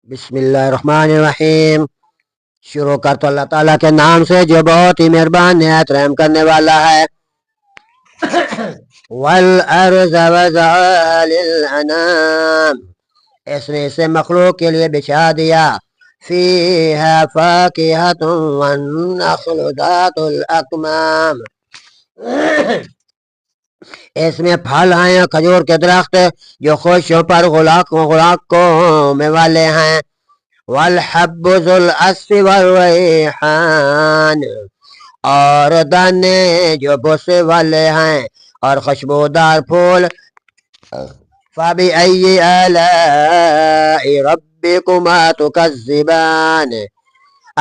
بسم اللہ الرحمن الرحیم۔ شروع کرتا اللہ تعالیٰ کے نام سے جو بہت ہی مہربان نہایت رحم کرنے والا ہے۔ والارض وضعها للانام، اس نے اسے مخلوق کے لیے بچھا دیا۔ فیہا فاکہۃ والنخل ذات الاکمام، اس میں پھل ہیں کھجور کے درخت جو خوشوں پر غلاقوں میں والے ہیں۔ والحب ذو العصف والریحان، اور دانے جو بوسے والے ہیں اور خوشبودار پھول۔ فبأي آلاء ربكما تكذبان،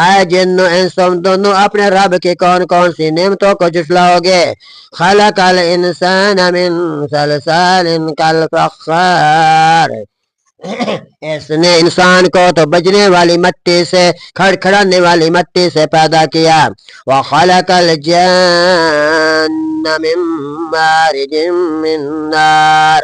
اے جن و انس تم دونوں اپنے رب کی کون کون سی نعمتوں کو جھٹلاؤ گے۔ خلق الانسان من صلصال کالفخار، اس نے انسان کو تو بجنے والی مٹی سے کھڑکھڑانے والی مٹی سے پیدا کیا۔ وخلق الجان من مارج من نار،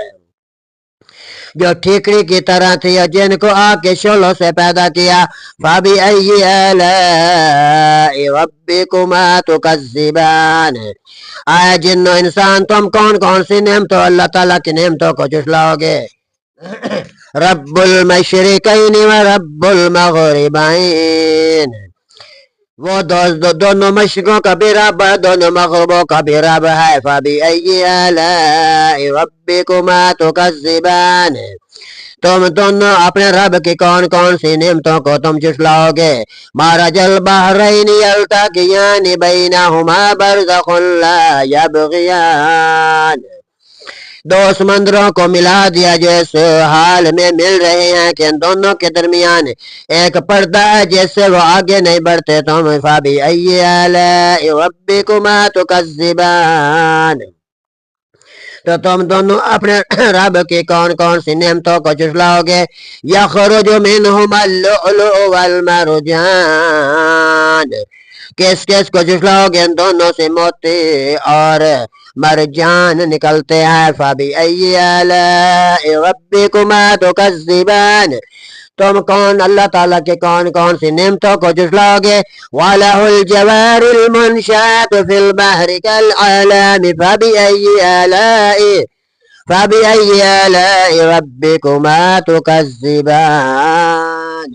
جو ٹھیکری کی طرح تھی اور جن کو آگ کے شعلوں سے پیدا کیا۔ فبأي آلاء ربكما تكذبان، اے جن و انسان تم کون کون سی نعمتوں اللہ تعالیٰ کی نعمتوں کو جھٹلاؤ گے۔ رب المشرقین و رب المغربین، وہ دونوں مشرقوں کا بھی رب ہے، دونوں مغربوں کا بھی رب ہے۔ فبأي آلاء ربكما تكذبان، تم دونوں اپنے رب کی کون کون سی نعمتوں کو تم جھٹلاؤ گے۔ مرج البحرین یلتقیان بینہما برزخ لا یبغیان، دو سمندروں کو ملا دیا جو اس حال میں مل رہے ہیں کہ ان دونوں کے درمیان ایک پردہ ہے جس سے وہ آگے نہیں بڑھتے۔ تم فبأي آلاء ربكما تكذبان، تو تم دونوں اپنے رب کی کون کون سی نعمتوں کو جھٹلاؤ گے۔ یخرج منہما اللؤلؤ والمرجان، کس کس کو جھٹلاؤ گے؟ ان دونوں سے موتی اور مرجان نکلتے ہیں۔ فبأي آلاء ربكما تكذبان، تم کون اللہ تعالیٰ کے کون کون سی نعمتوں کو جھٹلاؤ گے۔ وَلَهُ الْجَوَارِ الْمُنشَآتُ فِي الْبَحْرِ كَالْأَعْلَامِ فبأي آلاء ربكما تكذبان،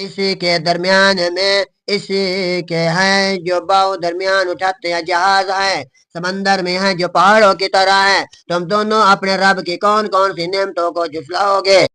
اسی کے درمیان میں اسی کے ہیں جو باؤ درمیان اٹھاتے ہیں، جہاز ہیں سمندر میں ہیں جو پہاڑوں کی طرح ہیں۔ تم دونوں اپنے رب کی کون کون سی نعمتوں کو جھٹلاؤ گے۔